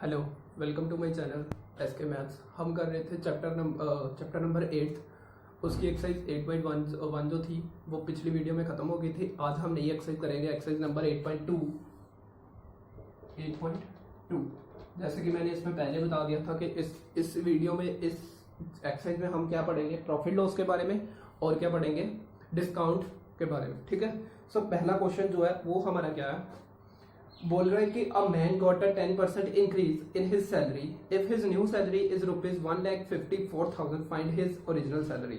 Hello, welcome to my channel S K maths. हम कर रहे थे चैप्टर नंबर 8। उसकी एक्सरसाइज 8.1 जो थी वो पिछली वीडियो में ख़त्म हो गई थी। आज हम नई एक्सरसाइज करेंगे, एक्सरसाइज नंबर 8.2। जैसे कि मैंने इसमें पहले बता दिया था कि इस वीडियो में, इस एक्सरसाइज में हम क्या पढ़ेंगे, प्रॉफिट लॉस के बारे में, और क्या पढ़ेंगे, डिस्काउंट के बारे में। ठीक है। सो पहला क्वेश्चन जो है वो हमारा क्या है, बोल रहा है कि a man got a 10% increase in his salary if his new salary is ₹1,54,000 find his original salary.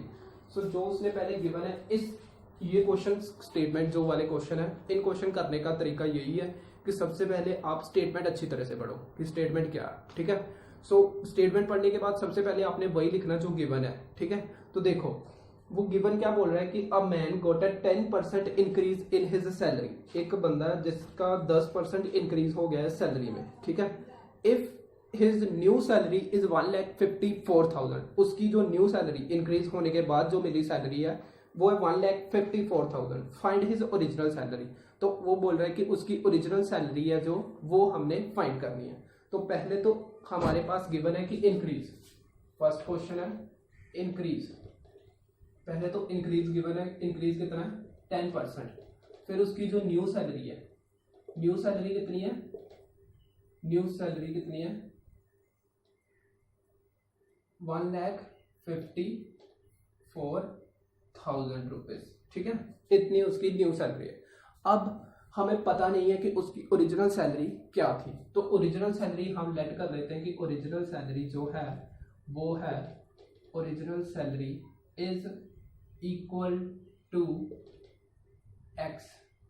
So जो उसने पहले गिवन है, इस ये क्वेश्चन स्टेटमेंट जो वाले क्वेश्चन है, इन क्वेश्चन करने का तरीका यही है कि सबसे पहले आप स्टेटमेंट अच्छी तरह से पढ़ो कि स्टेटमेंट क्या है। ठीक है। सो स्टेटमेंट पढ़ने के बाद सबसे पहले आपने वही लिखना जो गिवन है। ठीक है। तो देखो वो गिवन क्या बोल रहा है कि a man got a 10% increase in his salary. एक बंदा जिसका 10% इंक्रीज हो गया है सैलरी में। ठीक है। If his new salary is 1,54,000, उसकी जो न्यू सैलरी इंक्रीज होने के बाद जो मेरी सैलरी है वो है 1,54,000। Find his original salary. तो वो बोल रहा है कि उसकी ओरिजिनल सैलरी है जो, वो हमने फाइंड करनी है। तो पहले तो हमारे पास गिवन है कि इंक्रीज, फर्स्ट क्वेश्चन है इंक्रीज। पहले तो इंक्रीज गिवन है, इंक्रीज कितना है 10%। फिर उसकी जो न्यू सैलरी है, न्यू सैलरी कितनी है, न्यू सैलरी कितनी है 1,54,000 रुपीज। ठीक है, इतनी उसकी न्यू सैलरी है। अब हमें पता नहीं है कि उसकी ओरिजिनल सैलरी क्या थी, तो ओरिजिनल सैलरी हम लेट कर लेते हैं कि ओरिजिनल सैलरी जो है वो है, original salary is equal to x.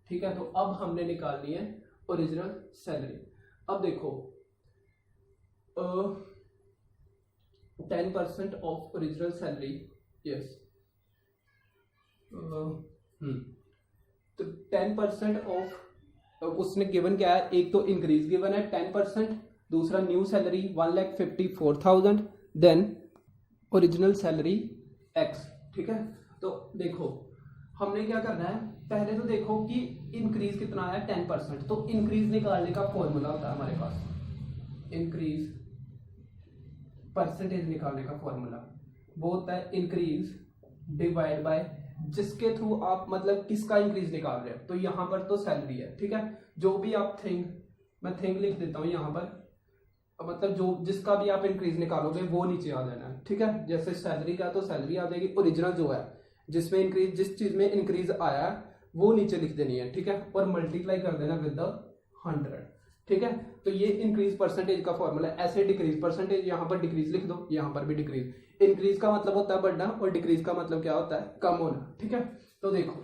ठीक है। तो अब हमने निकालनी है ओरिजिनल सैलरी। अब देखो 10% ऑफ ओरिजिनल सैलरी, यस, तो 10% ऑफ, उसने गिवन क्या है, एक तो इंक्रीज गिवन है 10%, दूसरा new salary 1,54,000, then original salary x. ठीक है। तो देखो हमने क्या करना है, पहले तो देखो कि इंक्रीज कितना है 10%। तो इंक्रीज निकालने का फॉर्मूला होता है हमारे पास, इंक्रीज परसेंटेज निकालने का फॉर्मूला वो होता है इंक्रीज डिवाइड बाय, जिसके थ्रू आप मतलब किसका इंक्रीज निकाल रहे हो। तो यहां पर तो सैलरी है। ठीक है। जो भी आप थिंग, मैं थिंग लिख देता हूं यहां पर, मतलब जो जिसका भी आप इंक्रीज निकालोगे वो नीचे आ जाना है। ठीक है। जैसे सैलरी का तो सैलरी आ जाएगी, ओरिजिनल जो है जिसमें इंक्रीज, जिस चीज में इंक्रीज आया है वो नीचे लिख देनी है। ठीक है। और मल्टीप्लाई कर देना विद द 100। ठीक है। तो ये इंक्रीज परसेंटेज का फॉर्मूला है। ऐसे डिक्रीज परसेंटेज, यहां पर डिक्रीज लिख दो, यहां पर भी डिक्रीज। इंक्रीज का मतलब होता है बढ़ना और डिक्रीज का मतलब क्या होता है, कम होना। ठीक है। तो देखो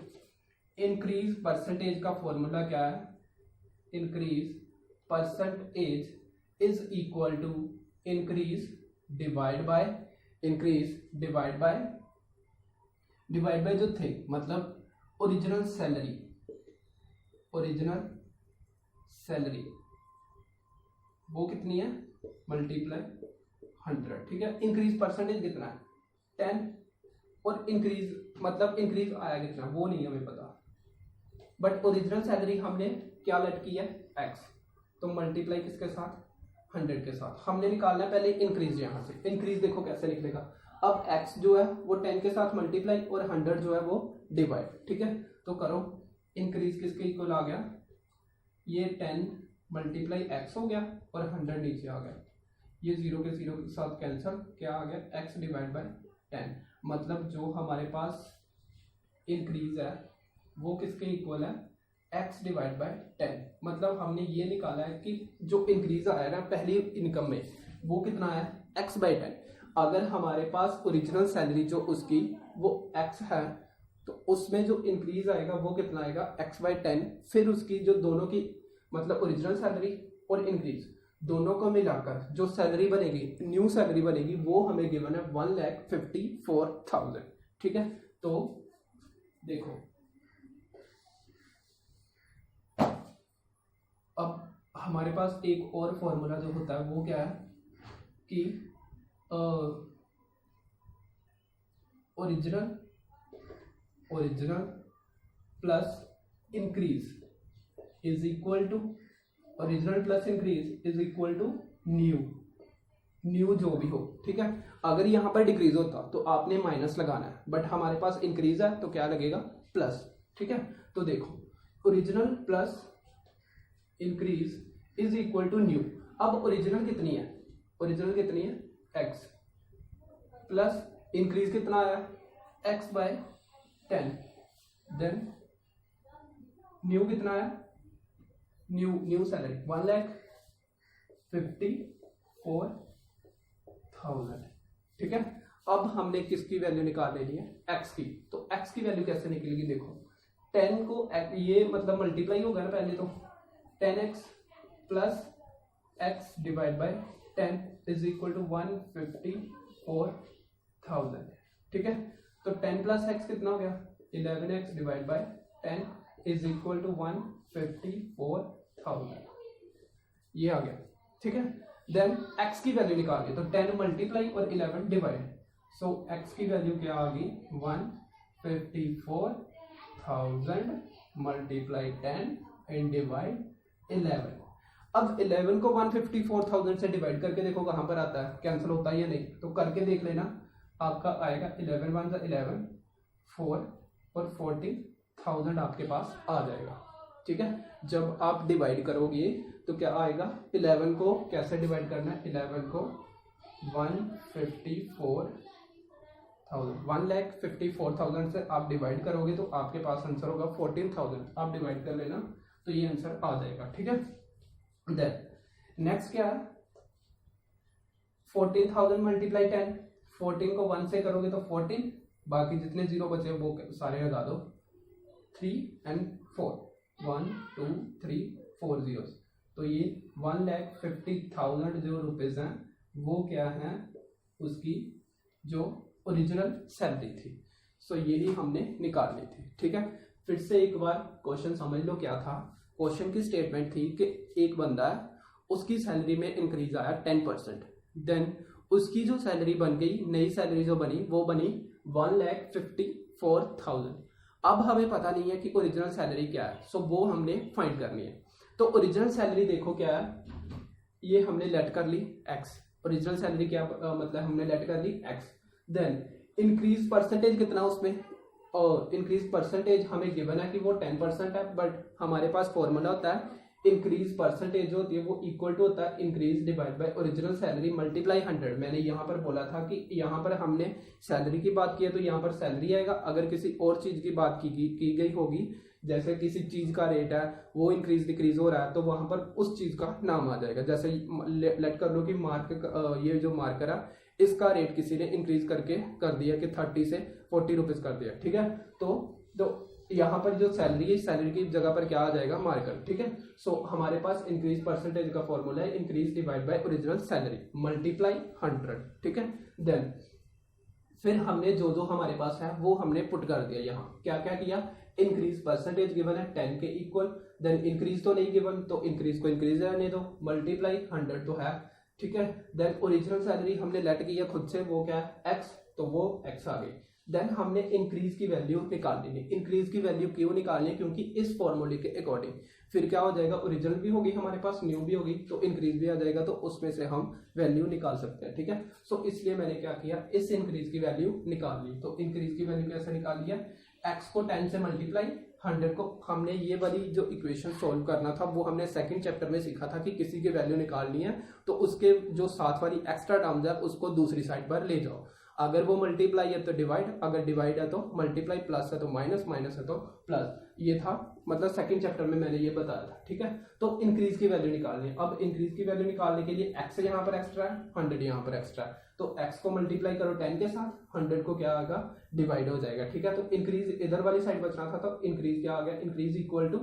इंक्रीज परसेंटेज का फॉर्मूला क्या है, increase percentage is equal to increase divide by, increase divide by, divide by जो थे मतलब ओरिजिनल सैलरी, ओरिजिनल सैलरी वो कितनी है, मल्टीप्लाई 100। ठीक है। इंक्रीज परसेंटेज कितना है 10, और इंक्रीज मतलब इंक्रीज आया कितना वो नहीं हमें पता, बट ओरिजिनल सैलरी हमने क्या लेट की है एक्स। तो मल्टीप्लाई किसके साथ, 100 के साथ। हमने निकालना है पहले इंक्रीज। यहां से इंक्रीज देखो कैसे लिखने का, अब x जो है वो 10 के साथ मल्टीप्लाई और 100 जो है वो डिवाइड। ठीक है। तो करो इंक्रीज किसके इक्वल आ गया, ये 10 मल्टीप्लाई x हो गया और 100 नीचे आ गया, ये 0 के 0 के साथ कैंसिल, क्या आ गया x डिवाइड बाय 10। मतलब जो हमारे पास इंक्रीज है वो किसके इक्वल है, x डिवाइड बाय 10। मतलब हमने ये निकाला है कि जो इंक्रीज आया ना पहली इनकम में वो कितना है x बाय 10। अगर हमारे पास ओरिजिनल सैलरी जो उसकी वो x है, तो उसमें जो इंक्रीज आएगा वो कितना आएगा x बाय 10। फिर उसकी जो दोनों की मतलब ओरिजिनल सैलरी और इंक्रीज दोनों को मिलाकर जो सैलरी बनेगी, न्यू सैलरी बनेगी, वो हमें गिवन है 1,54,000। ठीक है। तो देखो अब हमारे पास एक और फॉर्मूला जो होता है वो क्या है कि original, original plus increase is equal to original plus increase is equal to new जो भी हो, ठीक है। अगर यहाँ पर डिक्रीज होता तो आपने माइनस लगाना है, बट हमारे पास इंक्रीज है तो क्या लगेगा, प्लस, ठीक है। तो देखो original plus increase is equal to new. अब ओरिजिनल कितनी है, ओरिजिनल कितनी है x, प्लस इंक्रीज कितना आया x बाय 10, देन न्यू कितना आया, न्यू सैलरी 1,54,000, ठीक है। अब हमने किसकी वैल्यू निकाल लेनी है, x की। तो x की वैल्यू कैसे निकलेगी, देखो 10 को ये मतलब मल्टीप्लाई होगा ना पहले, तो 10x plus x divide by 10 is equal to 154,000, ठीक है। तो 10 प्लस x कितना हो गया, 11x divide by 10 is equal to 154,000, ये आ गया, ठीक है। देन x की वैल्यू निकालिए, तो 10 मल्टीप्लाई और 11 डिवाइड, सो x की वैल्यू क्या आ गई 154,000 मल्टीप्लाई 10 एंड डिवाइड 11। अब 11 को 154,000 से डिवाइड करके देखो कहां पर आता है, कैंसिल होता है या नहीं, तो करके देख लेना, आपका आएगा 11 1 11 4 और 40,000 आपके पास आ जाएगा, ठीक है। जब आप डिवाइड करोगे तो क्या आएगा, 11 को कैसे डिवाइड करना है, 11 को 154,000 से आप डिवाइड करोगे तो आपके पास आंसर होगा 14,000, आप डिवाइड कर लेना तो ये आंसर आ जाएगा, ठीक है। देन नेक्स्ट क्या है, 14,000 मल्टीप्लाई 10, 14 को 1 से करोगे तो 14, बाकी जितने जीरो बचे वो सारे लगा दो, 3 and 4, 1 2 3 4 zeros, तो ये 1,50,000 जो रुपीज हैं वो क्या है, उसकी जो ओरिजिनल सैलरी थी। सो यही हमने निकालनी थी, ठीक है। फिर से एक बार क्वेश्चन समझ लो क्या था। क्वेश्चन की स्टेटमेंट थी कि एक बंदा है, उसकी सैलरी में इंक्रीज आया 10%, देन उसकी जो सैलरी बन गई, नई सैलरी जो बनी वो बनी 1,54,000। अब हमें पता नहीं है कि ओरिजिनल सैलरी क्या है, सो वो हमने फाइंड करनी है। तो ओरिजिनल सैलरी देखो क्या है, ये हमने लेट कर ली x, ओरिजिनल सैलरी क्या मतलब हमने लेट कर ली x। देन इंक्रीज परसेंटेज कितना उसमें, और इंक्रीज परसेंटेज हमें गिवन है कि वो 10% है, बट हमारे पास फॉर्मूला होता है इंक्रीज परसेंटेज जो होती है वो इक्वल टू होता है increase divide bye original salary multiply 100। मैंने यहाँ पर बोला था कि यहाँ पर हमने सैलरी की बात की है तो यहाँ पर सैलरी आएगा, अगर किसी और चीज की बात की गई होगी, जैसे किसी चीज का रेट है वो इंक्रीज डिक्रीज हो रहा है, तो वहां पर उस चीज का नाम आ जाएगा। जैसे लेट कर लो कि ये जो मार्कर है इसका रेट किसी ने इंक्रीज करके कर दिया कि 30 से 40 रुपीज कर दिया, ठीक है। तो यहाँ पर जो सैलरी है, सैलरी की जगह पर क्या आ जाएगा, मार्कर, ठीक है। सो हमारे पास इंक्रीज परसेंटेज का फॉर्मूला है increase divide bye original salary multiply 100, ठीक है। देन फिर हमने जो हमारे पास है वो हमने पुट कर दिया। यहाँ क्या क्या किया, इंक्रीज परसेंटेज गिवन है 10 के इक्वल, देन इंक्रीज तो नहीं गिवन तो इंक्रीज को इंक्रीज रहने दो, मल्टीप्लाई 100 तो है, ठीक है। देन ओरिजिनल सैलरी हमने लेट किया खुद से, वो क्या है x, तो वो x आ गई। देन हमने इंक्रीज की वैल्यू निकालनी है। इंक्रीज की वैल्यू क्यों निकालनी है, क्योंकि इस फॉर्मूले के अकॉर्डिंग फिर क्या हो जाएगा, ओरिजिनल भी होगी हमारे पास, न्यू भी होगी, तो इंक्रीज भी आ जाएगा, तो उसमें से हम वैल्यू निकाल सकते हैं, ठीक है। सो इसलिए मैंने क्या किया, इस इंक्रीज की वैल्यू निकाल ली। तो इंक्रीज की वैल्यू कैसे निकाल लिया, x को 10 से मल्टीप्लाई 100 को हमने ये वाली जो इक्वेशन सॉल्व करना था वो हमने सेकंड चैप्टर में सीखा था कि किसी की वैल्यू निकालनी है तो उसके जो साथ वाली एक्स्ट्रा टर्म्स है उसको दूसरी साइड पर ले जाओ। अगर वो मल्टीप्लाई है तो डिवाइड, अगर डिवाइड है तो मल्टीप्लाई, प्लस है तो माइनस, माइनस है तो प्लस। ये था मतलब सेकंड चैप्टर में मैंने ये बताया था, ठीक है। तो इंक्रीज की वैल्यू निकालनी है। अब इंक्रीज की वैल्यू निकालने के लिए x यहाँ पर एक्स्ट्रा है, 100 यहाँ पर एक्स्ट्रा है, तो x को मल्टीप्लाई करो 10 के साथ, 100 को क्या आएगा, डिवाइड हो जाएगा, ठीक है। तो इंक्रीज इधर वाली साइड बचना था, तो इंक्रीज क्या आ गया, इंक्रीज इक्वल टू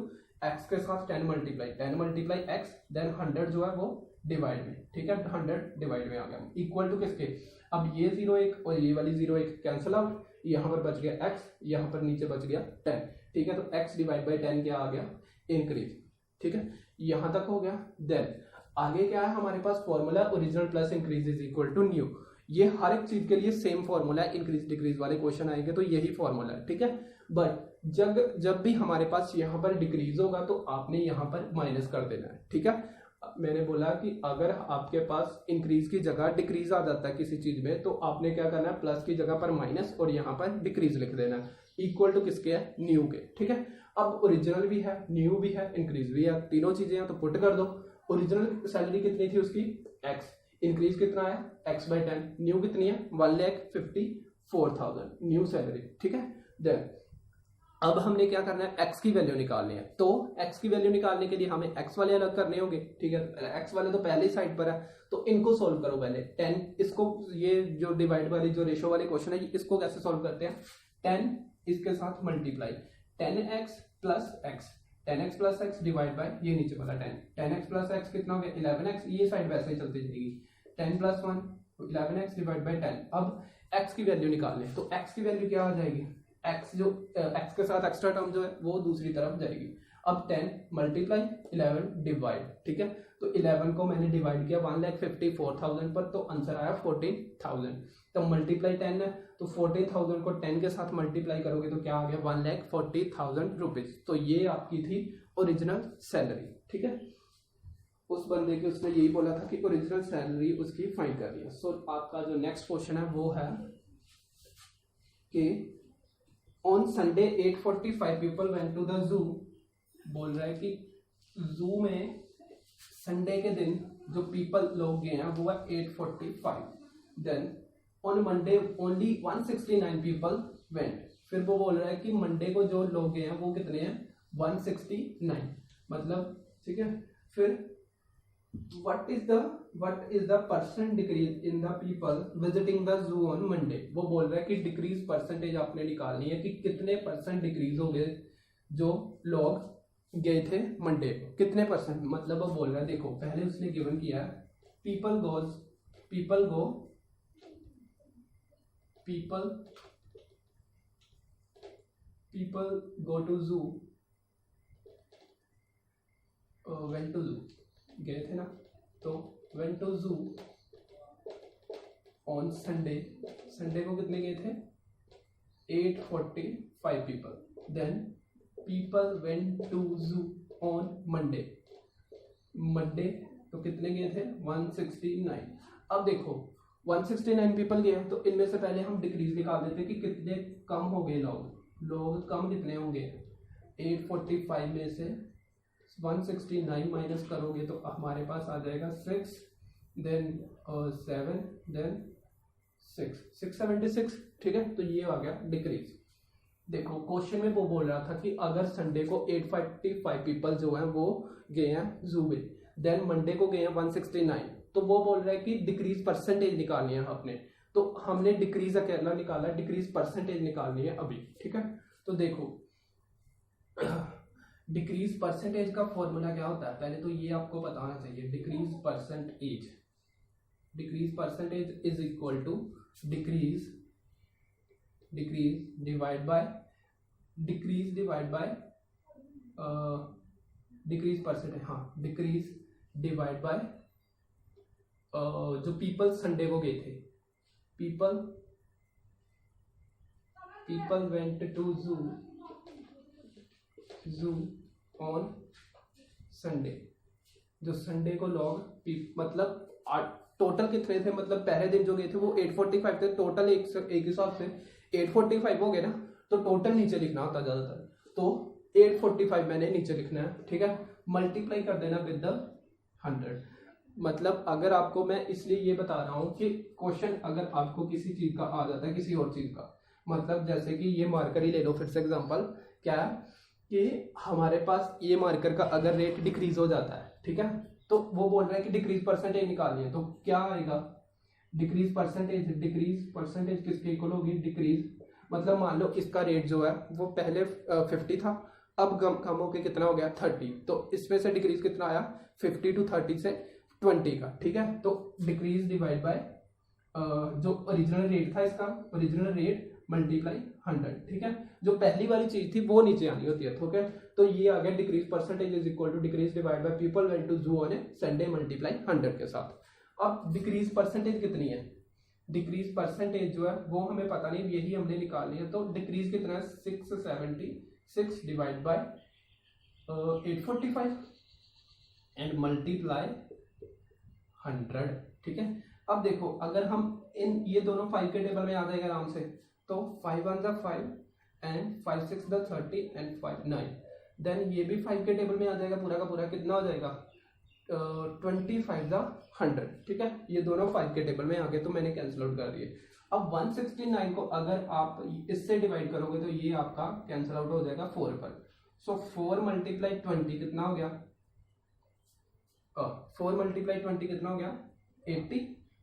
x के साथ 10 मल्टीप्लाई x, देन 100 जो है वो डिवाइड में, ठीक है, 100 डिवाइड में आ गया, इक्वल टू किसके, अब ये 0 1 और ये वाली 0 1 कैंसिल आउट, यहाँ पर बच गया x, यहाँ पर नीचे बच गया 10, ठीक है। तो x डिवाइड बाई 10 क्या आ गया, इंक्रीज, ठीक है। यहाँ तक हो गया। देन आगे क्या है हमारे पास formula, original plus increase is equal to new. ये हर एक चीज के लिए सेम फॉर्मूला है, इंक्रीज डिक्रीज वाले क्वेश्चन आएंगे तो यही फॉर्मूला है, ठीक है। बट जब भी हमारे पास यहाँ पर डिक्रीज होगा तो आपने यहाँ पर माइनस कर देना है, ठीक है। मैंने बोला कि अगर आपके पास इंक्रीज की जगह डिक्रीज आ जाता है किसी चीज में तो आपने क्या करना है, प्लस की जगह पर माइनस और यहाँ पर डिक्रीज लिख देना है, इक्वल टू किसके है, न्यू के, ठीक है। अब ओरिजिनल भी है, न्यू भी है, इंक्रीज भी है, तीनों चीजें हैं तो पुट कर दो। ओरिजिनल सैलरी कितनी थी उसकी x, इंक्रीज कितना है x/10, न्यू कितनी है 1,54,000 न्यू सैलरी, ठीक है। देन अब हमने क्या करना है, x की वैल्यू निकालनी है। तो x की वैल्यू निकालने के लिए हमें x वाले अलग करने होंगे, ठीक है। x वाले तो पहले ही साइड पर है तो इनको सोल्व करो पहले। 10 इसको, ये जो डिवाइड वाली जो रेशो वाले क्वेश्चन है इसको कैसे सोल्व करते हैं, 10 इसके साथ multiply 10x plus x, 10x plus x divide bye ये नीचे वाला 10, 10x प्लस x कितना हो गया 11x, ये साइड वैसे ही चलती जाएगी, 10 प्लस 1 11x डिवाइड बाय 10। अब x की वैल्यू निकालने, तो x की वैल्यू क्या हो जाएगी, x जो x के साथ एक्स्ट्रा टर्म जो है वो दूसरी तरफ जाएगी। अब 10 मल्टीप्लाई 11 डिवाइड, ठीक है। तो 11 को मैंने डिवाइड किया 1,54,000 पर तो आंसर आया 14,000। तो मल्टीप्लाई 10 है तो 14,000 को 10 के साथ मल्टीप्लाई करोगे तो क्या आ गया 1,40,000 रुपीज। तो ये आपकी थी ओरिजिनल सैलरी, ठीक है। उस बंदे के उसने यही बोला था कि ओरिजिनल सैलरी उसकी फाइंड करनी है। सो आपका जो नेक्स्ट क्वेश्चन है वो है कि on Sunday 8:45 people went to the zoo. बोल रहा है कि जू में संडे के दिन जो पीपल लोग गए हैं वो है 8:45। Then on Monday only 169 people went. फिर वो बोल रहा है कि मंडे को जो लोग गए हैं वो कितने हैं 169, मतलब ठीक है। फिर what is the percent decrease in the people visiting the zoo on Monday। वो बोल रहा है कि डिक्रीज परसेंटेज आपने निकालनी है कि कितने परसेंट डिक्रीज हो गए जो लोग गए थे मंडे को, कितने परसेंट। मतलब वो बोल रहा है, देखो पहले उसने गिवन किया people go to zoo, went to zoo गए थे ना, तो went to zoo on Sunday, Sunday को कितने गए थे 8:45 people. Then people went to zoo on Monday, Monday तो कितने गए थे 169। अब देखो 169 पीपल गए तो इनमें से पहले हम डिक्रीज निकाल देते कि कितने कम हो गए लोग कम कितने होंगे 8:45 में से 169 माइनस करोगे तो हमारे पास आ जाएगा 6, देन 7, देन 676, ठीक है। तो ये आ गया डिक्रीज। देखो क्वेश्चन में वो बोल रहा था कि अगर संडे को 8:45 पीपल जो है वो गए हैं जू में, देन मंडे को गए हैं 169, तो वो बोल रहा है कि डिक्रीज परसेंटेज निकालनी है आपने। तो हमने डिक्रीज अकेला निकाला, डिक्रीज परसेंटेज निकालनी है अभी, ठीक है। तो देखो डिक्रीज परसेंटेज का फॉर्मूला क्या होता है, पहले तो ये आपको बताना चाहिए। Decrease percentage is equal to decrease divide by decrease percentage, हाँ डिक्रीज डिवाइड बाय जो पीपल संडे को गए थे, people went to zoo on Sunday. जो संडे को लोग मतलब टोटल कितने थे, मतलब पहले दिन जो गए थे वो 8:45 थे, टोटल एक हिसाब से 8:45 हो गए ना, तो टोटल नीचे लिखना होता है ज्यादातर, तो 8:45 मैंने नीचे लिखना है, ठीक है। मल्टीप्लाई कर देना विद द 100। मतलब अगर आपको मैं इसलिए ये बता रहा हूँ कि क्वेश्चन अगर आपको किसी चीज का आ जाता है किसी और चीज का, मतलब जैसे कि ये मार्कर ही ले लो फिर से एग्जांपल, क्या है कि हमारे पास ये मार्कर का अगर रेट डिक्रीज हो जाता है, ठीक है, तो वो बोल रहा है कि डिक्रीज परसेंटेज निकालनी है, तो क्या आएगा डिक्रीज परसेंटेज किसके इक्वल होगी, डिक्रीज मतलब मान लो इसका रेट जो है वो पहले 50 था, अब कम होके कितना हो गया 30, तो इसमें से डिक्रीज कितना आया 50 to 30 से 20 का, ठीक है। तो डिक्रीज डिवाइड बाय जो ओरिजिनल रेट था इसका, ओरिजिनल रेट मल्टीप्लाई 100, ठीक है। जो पहली वाली चीज थी वो नीचे आनी होती है, ठीक है। तो ये आ गया decrease percentage is equal to decrease divide by people went to zoo on a Sunday multiply 100 के साथ। अब डिक्रीज परसेंटेज कितनी है, डिक्रीज परसेंटेज जो है वो हमें पता नहीं, यही हमने निकालनी है। तो डिक्रीज कितना है 676 डिवाइड बाय 845 एंड मल्टीप्लाई 100, ठीक है। अब देखो अगर हम इन ये दोनों 5 के टेबल में आ जाएगा आराम से, तो 5 1 द 5 एंड 5 6 द 30 एंड 5 9, देन ये भी 5 के टेबल में आ जाएगा पूरा का पूरा, कितना हो जाएगा 25 द 100, ठीक है। ये दोनों 5 के टेबल में आ गए तो मैंने कैंसिल आउट कर दिए। अब 169 को अगर आप इससे डिवाइड करोगे तो ये आपका कैंसिल आउट हो जाएगा 4 पर। सो 4 मल्टीप्लाई 20 कितना हो गया, 4 मल्टीप्लाई 20 कितना हो गया 80।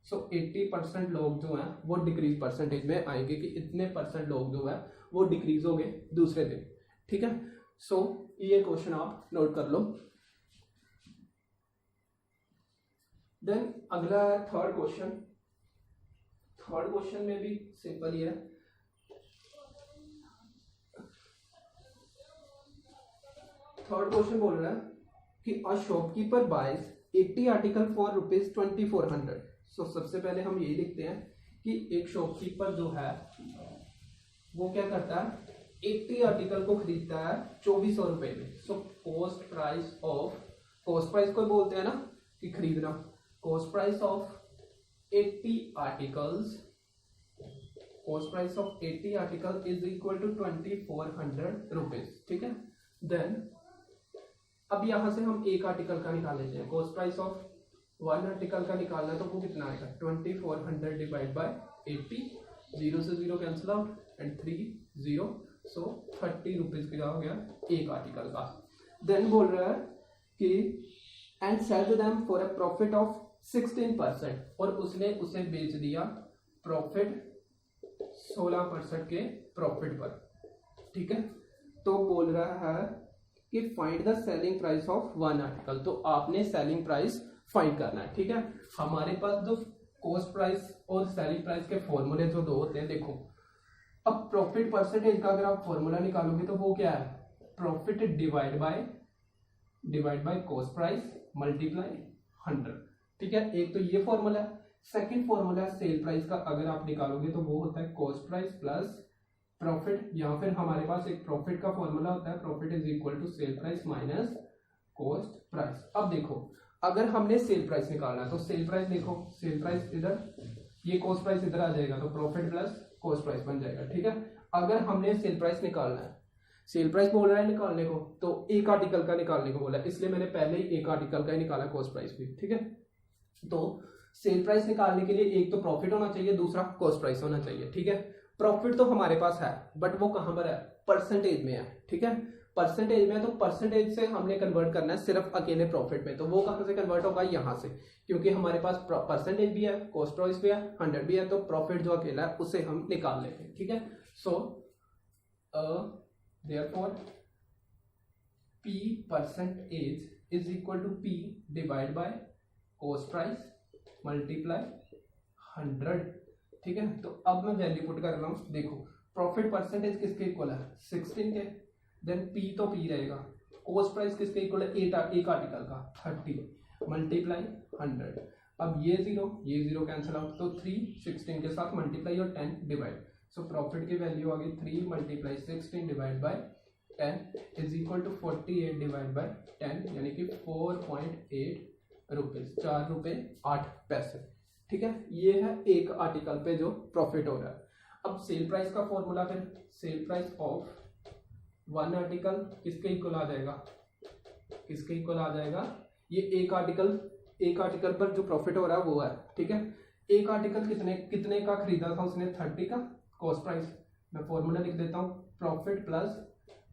सो 80% लोग जो हैं वो डिक्रीज परसेंटेज में आएंगे कि इतने परसेंट लोग जो है वो डिक्रीज हो गए दूसरे दिन, ठीक है। सो ये क्वेश्चन आप नोट कर लो। देन अगला है थर्ड क्वेश्चन। थर्ड क्वेश्चन में भी सिंपल ही है। थर्ड क्वेश्चन बोल रहा है कि a shopkeeper buys 80 article for ₹2400। So सबसे पहले हम यही लिखते हैं कि एक शॉपकीपर जो है वो क्या करता है, 80 आर्टिकल को खरीदता है 2400 रुपए में। So cost price of, cost price को बोलते हैं ना कि खरीदना, cost price of 80 articles, cost price of 80 article is equal to 2400 rupees, ठीक है। देन अब यहां से हम एक आर्टिकल का निकाल लेते हैं। कॉस्ट प्राइस ऑफ 1 आर्टिकल का निकालना तो वो कितना आएगा 2400 डिवाइड बाय 80, 0 से 0 cancel out and 3 0, so 30 rupees का हो गया एक आर्टिकल का। देन बोल रहा है कि and sell them for a profit of 16%, और उसने उसे बेच दिया प्रॉफिट 16% के प्रॉफिट पर, ठीक है। तो बोल रहा है कि find the selling price of 1 article. तो आपने सेलिंग प्राइस फाइंड करना है, ठीक है। हमारे पास जो कॉस्ट प्राइस और सेलिंग प्राइस के फॉर्मूले जो दो होते हैं, देखो अब प्रॉफिट परसेंटेज का अगर आप फॉर्मूला निकालोगे तो वो क्या है, profit divide by cost price multiply 100, ठीक है। एक तो ये फॉर्मूला है। सेकंड फॉर्मूला सेल प्राइस का अगर आप निकालोगे तो वो होता है कॉस्ट प्राइस प्लस प्रॉफिट, या फिर हमारे पास एक प्रॉफिट का फॉर्मूला होता है profit is equal to sale price minus cost price. अब देखो अगर हमने सेल प्राइस निकालना है तो सेल प्राइस देखो, सेल प्राइस इधर, ये कॉस्ट प्राइस इधर आ जाएगा तो प्रॉफिट प्लस कॉस्ट प्राइस बन जाएगा, ठीक है। अगर हमने सेल प्राइस निकालना है, सेल प्राइस बोल रहा है निकालने को, तो एक आर्टिकल का निकालने को बोला है, इसलिए मैंने पहले ही एक आर्टिकल का ही निकाला कॉस्ट प्राइस भी, ठीक है। तो सेल प्राइस निकालने के लिए एक तो प्रॉफिट होना चाहिए, दूसरा कॉस्ट प्राइस होना चाहिए, ठीक है। प्रॉफिट तो हमारे पास है बट वो कहां पर है, परसेंटेज में है, ठीक है। परसेंटेज में है तो परसेंटेज से हमने कन्वर्ट करना है सिर्फ अकेले प्रॉफिट में, तो वो कहां से कन्वर्ट होगा, यहां से, क्योंकि हमारे पास परसेंटेज भी है, कॉस्ट प्राइस भी है, 100 भी है, तो प्रॉफिट जो अकेला है उसे हम निकाल लेते हैं, ठीक है। So therefore P percentage is equal to P divide by cost price multiply 100, ठीक है। तो अब मैं वैल्यू पुट कर रहा हूं, देखो प्रॉफिट परसेंटेज किसके इक्वल है 16 के, देन P तो P रहेगा, कॉस्ट प्राइस किसके इक्वल है एक आर्टिकल का 30 मल्टीप्लाई 100। अब ये 0 कैंसिल आउट, तो 3 16 के साथ मल्टीप्लाई और 10 डिवाइड, सो प्रॉफिट की वैल्यू आ गई 3 multiply 16 divide by 10 is equal to 48 divide by 10, यानी कि 4.8 रुपीज, 4 रुपए 8 पैसे, ठीक है। ये है एक आर्टिकल पे जो प्रॉफिट हो रहा है। अब सेल प्राइस का फॉर्मूला, फिर सेल प्राइस ऑफ 1 आर्टिकल किसके इक्वल आ जाएगा, किसके इक्वल आ जाएगा, ये एक आर्टिकल पर जो प्रॉफिट हो रहा है वो है, ठीक है। एक आर्टिकल कितने का खरीदा था उसने, 30 का, कॉस्ट प्राइस, मैं फॉर्मूला लिख देता हूँ, प्रॉफिट प्लस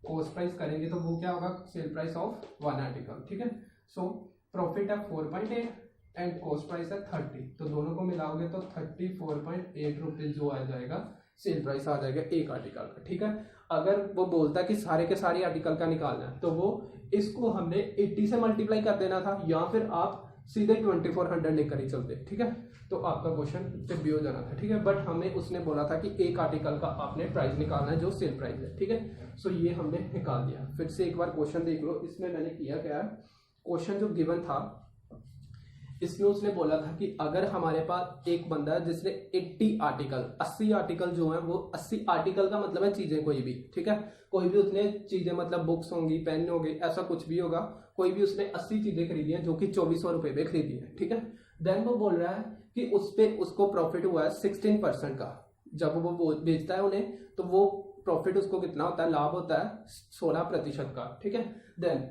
कॉस्ट प्राइस करेंगे तो वो क्या होगा, सेल प्राइस ऑफ 1 आर्टिकल, ठीक है। सो प्रॉफिट है 4.8 एंड कॉस्ट प्राइस है 30, तो दोनों को मिलाओगे तो 34.8 रुपीज जो आ जाएगा सेल प्राइस आ जाएगा एक आर्टिकल का, ठीक है। अगर वो बोलता कि सारे के सारे आर्टिकल का निकालना है तो वो इसको हमने 80 से मल्टीप्लाई कर देना था, या फिर आप सीधे 2400 लेकर ही चलते, ठीक है। तो आपका क्वेश्चन फिर भी हो जाना था, ठीक है। बट हमें उसने बोला था कि एक आर्टिकल का आपने प्राइस निकालना है जो सेल प्राइस है, ठीक है। सो ये हमने निकाल दिया। फिर से एक बार क्वेश्चन देख लो, इसमें मैंने किया क्या, क्वेश्चन जो गिवन था इसमें उसने बोला था कि अगर हमारे पास एक बंदा है जिसने 80 आर्टिकल 80 आर्टिकल जो है वो 80 आर्टिकल का मतलब है चीजें कोई भी, ठीक है, कोई भी उसने चीजें मतलब बुक्स होंगी, पेन होंगे, ऐसा कुछ भी होगा, कोई भी उसने 80 चीजें खरीदी हैं जो कि 2400 रुपए पे खरीदी है, ठीक है। देन वो बोल रहा है कि उस पे उसको प्रॉफिट हुआ है 16% का। जब वो बेचता है उन्हें तो वो प्रॉफिट उसको कितना होता है, लाभ होता है 16% का, ठीक है। देन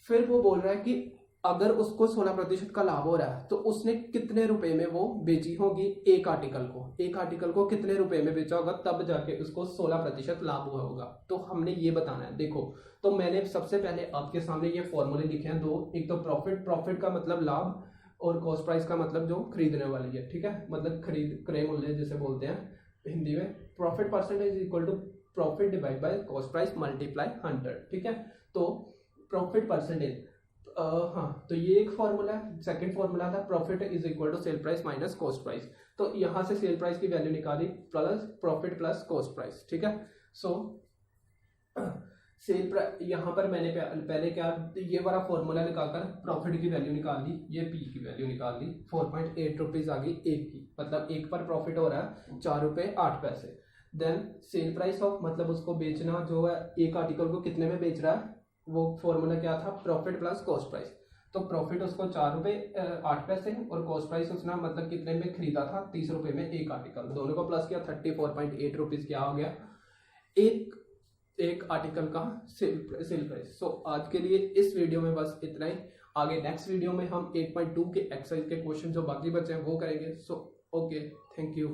फिर वो बोल रहा है कि अगर उसको 16% का लाभ हो रहा है तो उसने कितने रुपए में वो बेची होगी एक आर्टिकल को कितने रुपए में बेचा होगा तब जाके उसको 16% लाभ हुआ होगा। तो हमने ये बताना है। देखो, तो मैंने सबसे पहले आपके सामने ये फॉर्मूले लिखे हैं दो, एक तो प्रॉफिट का मतलब लाभ और कॉस्ट प्राइस का मतलब जो खरीदने वाली है, ठीक है, मतलब खरीद क्रय मूल्य जिसे बोलते हैं हिंदी में। Profit percentage equal to profit divide by cost price multiply 100, ठीक है। तो प्रॉफिट परसेंटेज, हाँ, तो ये एक फॉर्मूला है। सेकंड फॉर्मूला था profit is equal to sale price minus cost price. तो यहाँ से सेल प्राइस की वैल्यू निकाली plus profit plus cost price, ठीक है। सो सेल प्राइस, यहाँ पर मैंने पहले क्या, ये वाला फॉर्मूला निकालकर प्रॉफिट की वैल्यू निकाल दी, ये पी की वैल्यू निकाल दी, 4.8 रुपीज आ गई एक की, मतलब एक पर प्रॉफिट हो रहा है 4 रुपए 8 पैसे। देन सेल प्राइस ऑफ मतलब उसको बेचना जो है एक आर्टिकल को कितने में बेच रहा है, वो फॉर्मूला क्या था, प्रॉफिट प्लस कॉस्ट प्राइस। तो प्रॉफिट उसको 4 रुपए 8 पैसे और कॉस्ट प्राइस उसने मतलब कितने में खरीदा था, 30 रुपए में एक आर्टिकल, दोनों को प्लस किया 34.8 रुपीज क्या हो गया एक आर्टिकल का सेल प्राइस। सो आज के लिए इस वीडियो में बस इतना ही। आगे नेक्स्ट वीडियो में हम 8.2 के एक्सरसाइज के क्वेश्चन जो बाकी बचे हैं वो करेंगे। So okay, thank you.